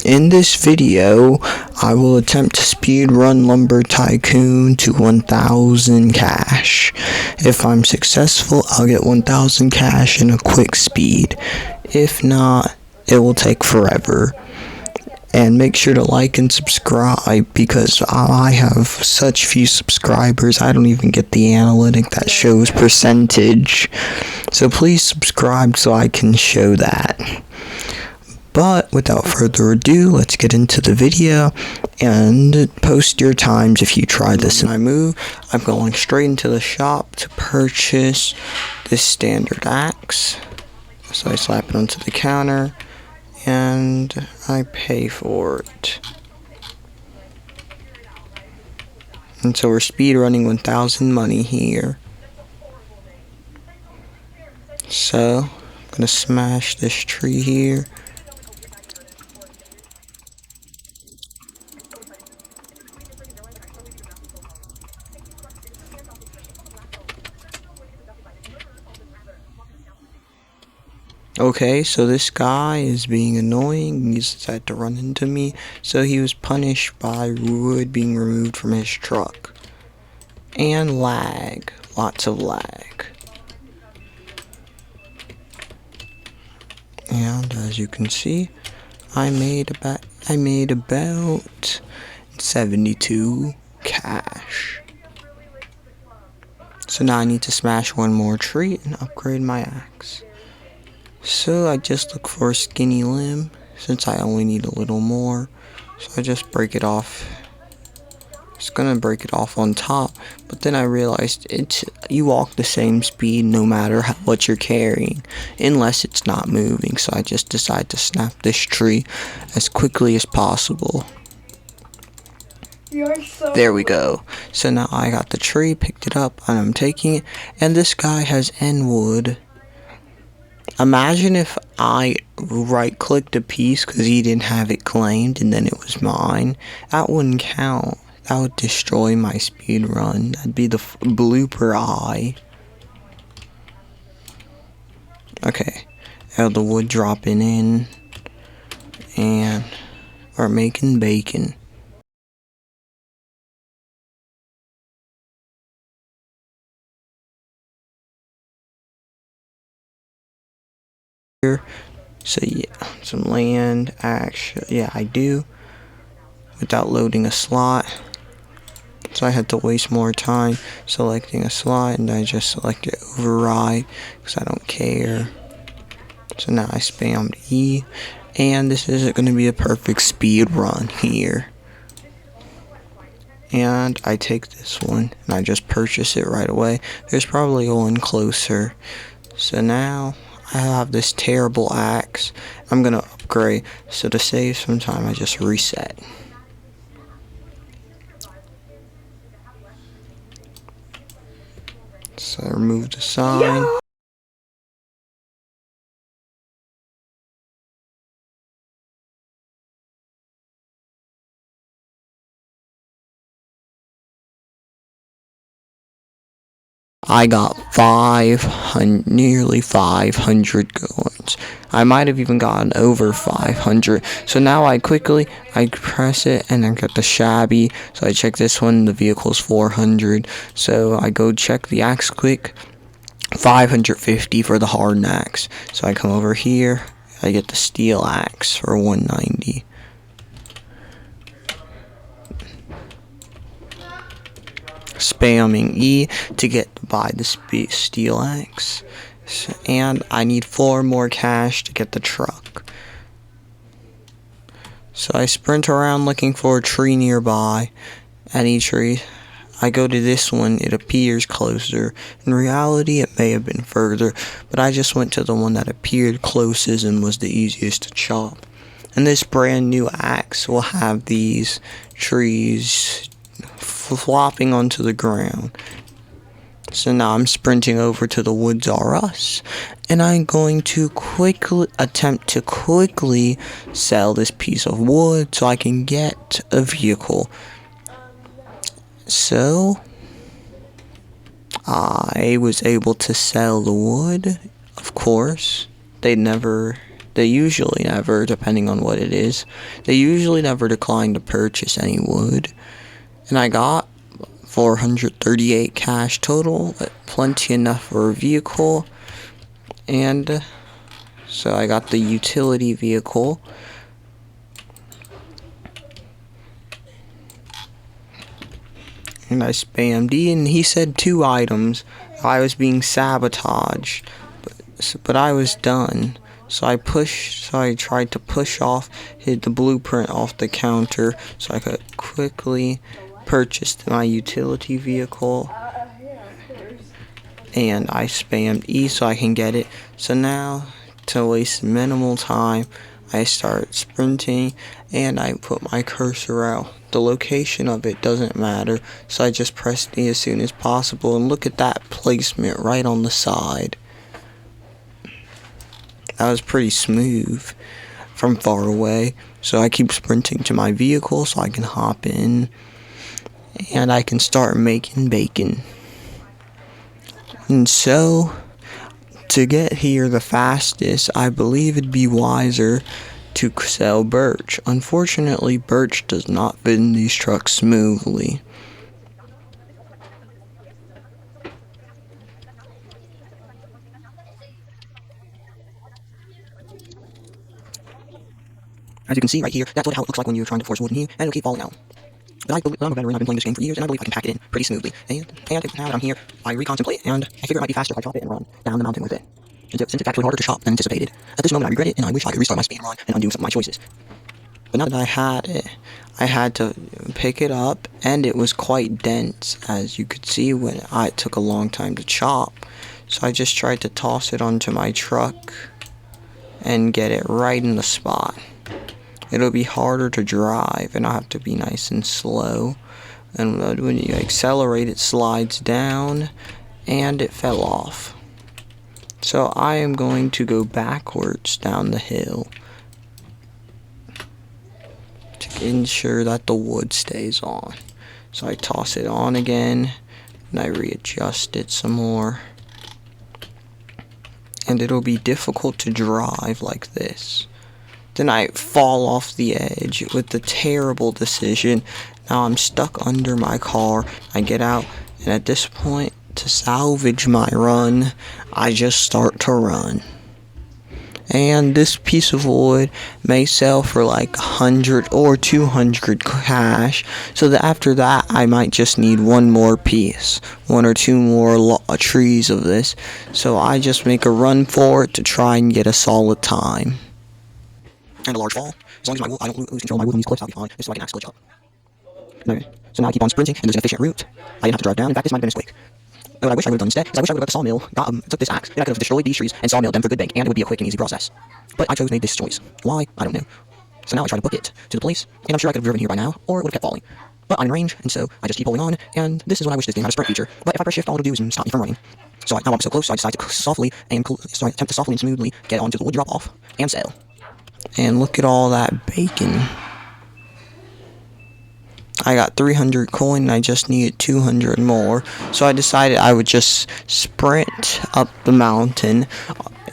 In this video, I will attempt to speedrun Lumber Tycoon to 1000 cash. If I'm successful, I'll get 1000 cash in a quick speed. If not, it will take forever. And make sure to like and subscribe because I have such few subscribers. I don't even get the analytic that shows percentage. So please subscribe so I can show that. But without further ado, let's get into the video and post your times if you try this. And I'm going straight into the shop to purchase this standard axe. So I slap it onto the counter and I pay for it. And so we're speedrunning 1000 money here. So I'm gonna smash this tree here. Okay, so this guy is being annoying. He decided to run into me, so he was punished by wood being removed from his truck. And lag. Lots of lag. And as you can see, I made about 72 cash. So now I need to smash one more tree and upgrade my axe. So I just look for a skinny limb, since I only need a little more. So I just break it off. I was gonna break it off on top, but then I realized you walk the same speed no matter what you're carrying, unless it's not moving. So I just decided to snap this tree as quickly as possible. There we go. So now I got the tree, picked it up, and I'm taking it. And this guy has N wood. Imagine if I right-clicked a piece because he didn't have it claimed and then it was mine. That wouldn't count. That would destroy my speed run. That'd be the blooper eye. Okay. Now the wood dropping in. And we're making bacon. So yeah, some land actually, yeah, I do, without loading a slot. So I had to waste more time selecting a slot, and I just selected override because I don't care. So now I spammed E, and this isn't going to be a perfect speed run here. And I take this one and I just purchase it right away. There's probably one closer. So now I have this terrible axe. I'm gonna upgrade, so to save some time I just reset. So I remove the sign. I got nearly 500 coins. I might have even gotten over 500. So now I press it and I get the shabby. So I check this one, the vehicle's 400. So I go check the axe quick, 550 for the hard axe. So I come over here, I get the steel axe for 190. Spamming E to buy the steel axe, and I need 4 more cash to get the truck. So I sprint around looking for a tree nearby. Any tree, I go to this one, it appears closer. In reality it may have been further, but I just went to the one that appeared closest and was the easiest to chop. And this brand new axe will have these trees flopping onto the ground. So now I'm sprinting over to the Woods R Us, and I'm going to attempt to quickly sell this piece of wood so I can get a vehicle. So I was able to sell the wood. Of course, they never they usually never, depending on what it is, they usually never decline to purchase any wood. And I got 438 cash total, plenty enough for a vehicle. And so I got the utility vehicle. And I spammed E, and he said 2 items. I was being sabotaged, but I was done. So I tried to push off, hit the blueprint off the counter so I could quickly purchase my utility vehicle. And I spammed E so I can get it. So now, to waste minimal time, I start sprinting and I put my cursor out. The location of it doesn't matter, so I just pressed E as soon as possible, and look at that placement right on the side. That was pretty smooth from far away. So I keep sprinting to my vehicle so I can hop in and I can start making bacon. And so, to get here the fastest, I believe it'd be wiser to sell birch. Unfortunately, birch does not fit in these trucks smoothly. As you can see right here, that's how it looks like when you're trying to force wood in here, and it'll keep falling out. But I'm a veteran, I've been playing this game for years, and I believe I can pack it in pretty smoothly. And now that I'm here, I recontemplate, and I figure it might be faster if I chop it and run down the mountain with it. Since it's actually harder to chop than anticipated. At this moment I regret it, and I wish I could restart my speedrun and undo some of my choices. But now that I had it, I had to pick it up, and it was quite dense, as you could see when it took a long time to chop. So I just tried to toss it onto my truck and get it right in the spot. It'll be harder to drive, and I'll have to be nice and slow. And when you accelerate, it slides down, and it fell off. So I am going to go backwards down the hill to ensure that the wood stays on. So I toss it on again, and I readjust it some more. And it'll be difficult to drive like this. Then I fall off the edge with the terrible decision. Now I'm stuck under my car. I get out, and at this point, to salvage my run, I just start to run. And this piece of wood may sell for like 100 or 200 cash, so that after that I might just need one more piece, 1 or 2 more trees of this. So I just make a run for it to try and get a solid time. And a large fall. As long as I don't lose control of my wood on these cliffs, I'll be fine. This is so I can axe glitch up. Okay. So now I keep on sprinting, and there's an efficient route. I didn't have to drive down. In fact, this might have been a quick. What I wish I would have done instead is I wish I would have got the sawmill, took this axe, then I could have destroyed these trees and sawmilled them for good bank, and it would be a quick and easy process. But I chose made this choice. Why? I don't know. So now I try to book it to the police, and I'm sure I could have driven here by now, or it would have kept falling. But I'm in range, and so I just keep holding on, and this is when I wish this game had a sprint feature. But if I press shift, all it'll do is stop me from running. So now I'm so close, so I decide to attempt to softly and smoothly get onto the wood drop off and sell. And look at all that bacon. I got 300 coin, and I just needed 200 more. So I decided I would just sprint up the mountain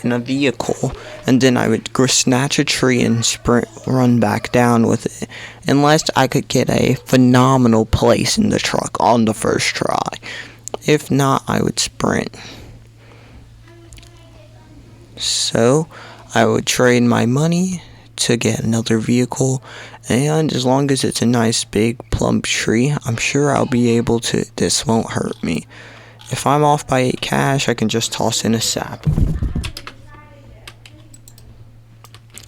in a vehicle, and then I would go snatch a tree and run back down with it. Unless I could get a phenomenal place in the truck on the first try. If not, I would sprint. So I would trade my money to get another vehicle, and as long as it's a nice big plump tree, I'm sure I'll be able to, this won't hurt me. If I'm off by 8 cash, I can just toss in a sap.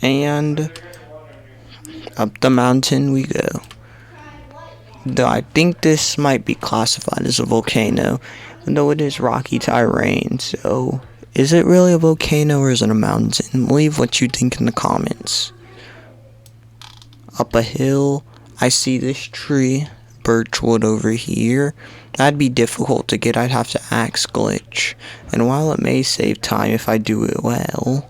And up the mountain we go. Though I think this might be classified as a volcano, though it is rocky terrain, so is it really a volcano or is it a mountain? Leave what you think in the comments. Up a hill, I see this tree, birchwood over here. That'd be difficult to get, I'd have to axe glitch. And while it may save time if I do it well,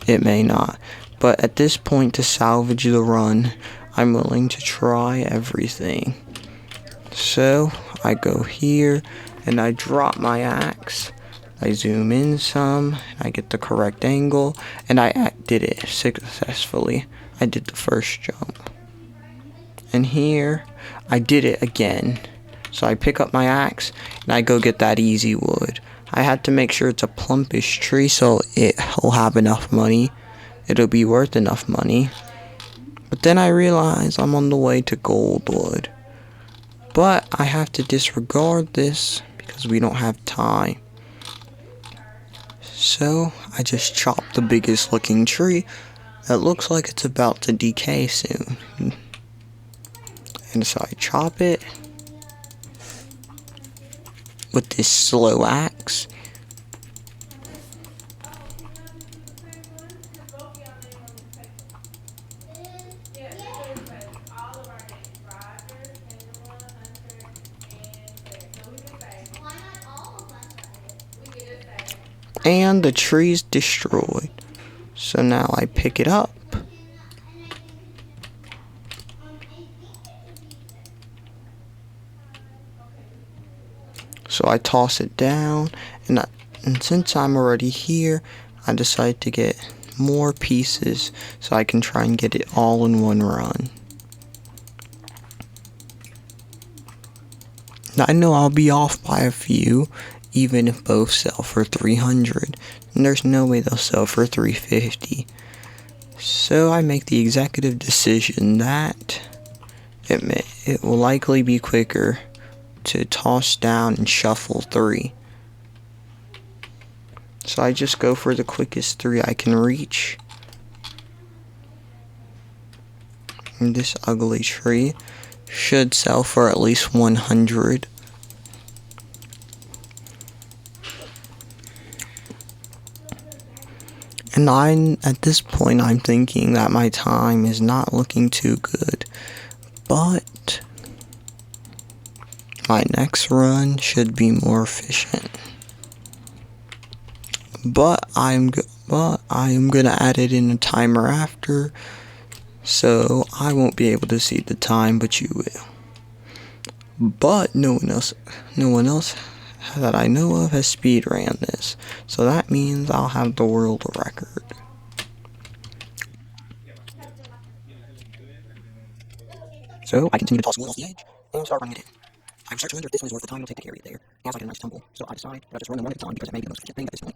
it may not. But at this point, to salvage the run, I'm willing to try everything. So I go here and I drop my axe I zoom in some, I get the correct angle, and I did it successfully. I did the first jump. And here, I did it again. So I pick up my axe, and I go get that easy wood. I had to make sure it's a plumpish tree so it'll have enough money. It'll be worth enough money. But then I realize I'm on the way to Goldwood. But I have to disregard this because we don't have time. So I just chop the biggest looking tree that looks like it's about to decay soon. And so I chop it with this slow axe. And the tree's destroyed. So now I pick it up. So I toss it down, and since I'm already here, I decide to get more pieces so I can try and get it all in one run. Now I know I'll be off by a few, even if both sell for 300, and there's no way they'll sell for 350. So I make the executive decision that it will likely be quicker to toss down and shuffle 3. So I just go for the quickest 3 I can reach. And this ugly tree should sell for at least 100. And at this point, I'm thinking that my time is not looking too good. But my next run should be more efficient. But I'm gonna add it in a timer after, so I won't be able to see the time, but you will. But no one else that I know of has speedran this, so that means I'll have the world record. So I continue to toss wood off the edge and start running it in. I start to wonder if this one is worth the time it'll take to carry it there, and so I get a nice tumble. So I decide that I'll just run them one at a time because it may be the most efficient thing at this point.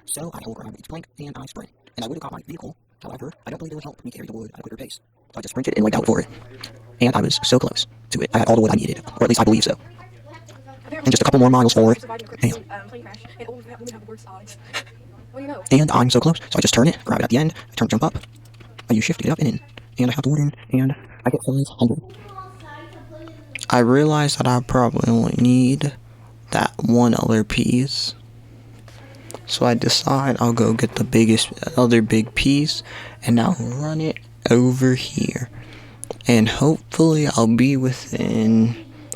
So I hold grab each plank and I sprint. And I would have got my vehicle, however, I don't believe it would help me carry the wood at a quicker pace. So I just sprinted and went out for it. And I was so close to it. I had all the wood I needed, or at least I believe so. And just a couple more miles for it. And I'm so close. So I just turn it, grab it at the end, I jump up, I use shift to get up and in. And I have the wood in, and I get 500. I realize that I probably only need that one other piece. So I decide I'll go get the other big piece, and I'll run it over here. And hopefully I'll be within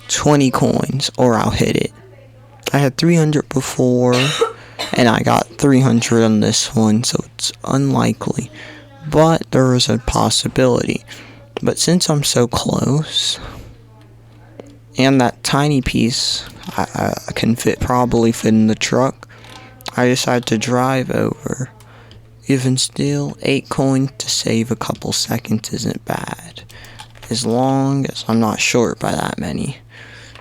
20 coins, or I'll hit it. I had 300 before, and I got 300 on this one, so it's unlikely. But there is a possibility. But since I'm so close, and that tiny piece I can probably fit in the truck, I decide to drive over. Even still, 8 coins to save a couple seconds isn't bad, as long as I'm not short by that many.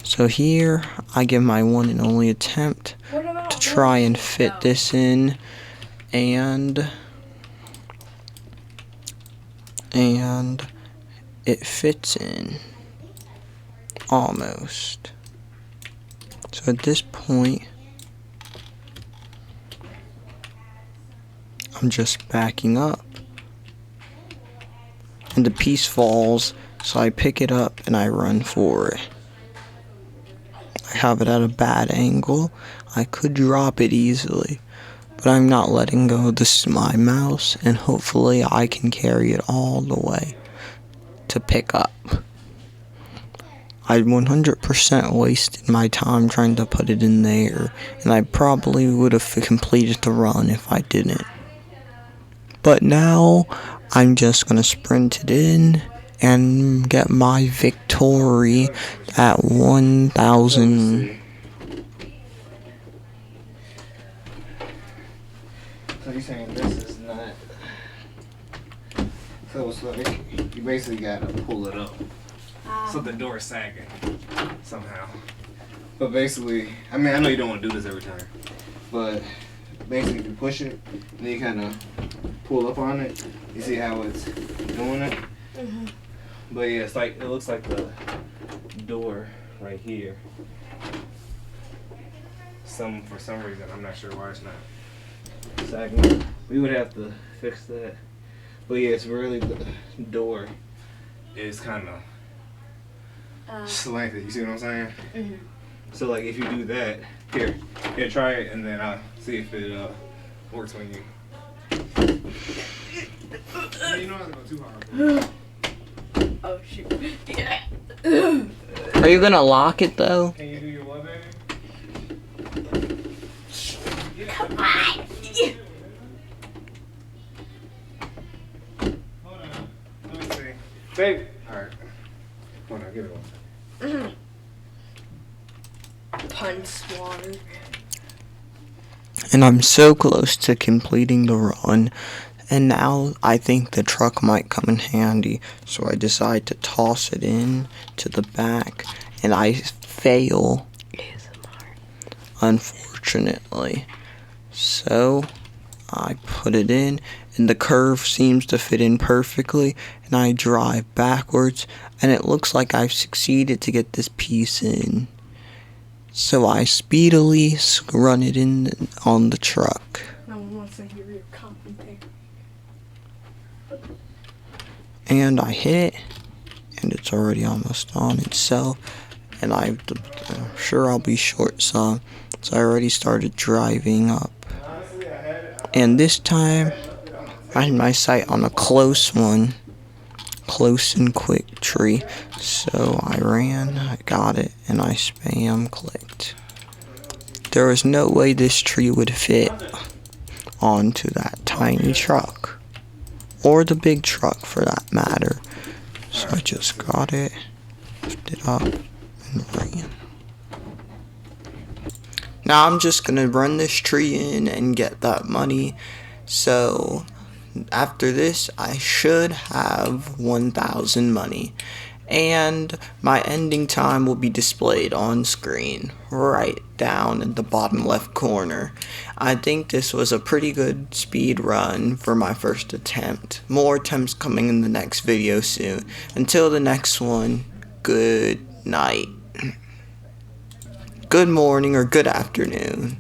So here, I give my one and only attempt to try and fit this in, and it fits in, almost. So at this point, I'm just backing up, and the piece falls, so I pick it up and I run for it. I have it at a bad angle. I could drop it easily, but I'm not letting go of my mouse, and hopefully I can carry it all the way to pick up. I 100% wasted my time trying to put it in there, and I probably would have completed the run if I didn't. But now, I'm just gonna sprint it in and get my victory at 1,000. he's saying this is not. So it's like you basically gotta pull it up. So the door is sagging somehow. But basically, I mean, I know you don't want to do this every time, but basically you push it, and then you kind of pull up on it. You see how it's doing it? Mm-hmm. But yeah, it's like, it looks like the door right here. For some reason, I'm not sure why it's not sagging. We would have to fix that. But yeah, it's really, the door is kind of slanted. You see what I'm saying? Mm-hmm. So like if you do that, here, try it, and then I'll see if it works when you. You don't have to go too hard. Oh shoot! Yeah. Are you gonna lock it though? Can you do your what, baby? Come on! Hold on. Let me see. Babe. Alright. Hold on, give it one second. Punch water. And I'm so close to completing the run, and now I think the truck might come in handy, so I decide to toss it in to the back, and I fail, unfortunately. So I put it in, and the curve seems to fit in perfectly, and I drive backwards, and it looks like I've succeeded to get this piece in. So I speedily run it in on the truck. No one wants to hear your commentary. And I hit it, and it's already almost on itself. And I'm sure I'll be short some, so I already started driving up. And this time, I had my sight on a close one. Close and quick tree. So I ran, I got it, and I spam clicked. There was no way this tree would fit onto that tiny truck, or the big truck for that matter. So I just got it, lifted it up, and ran. Now I'm just gonna run this tree in and get that money. So after this, I should have 1,000 money, and my ending time will be displayed on screen right down in the bottom left corner. I think this was a pretty good speed run for my first attempt. More attempts coming in the next video soon. Until the next one, good night, good morning, or good afternoon.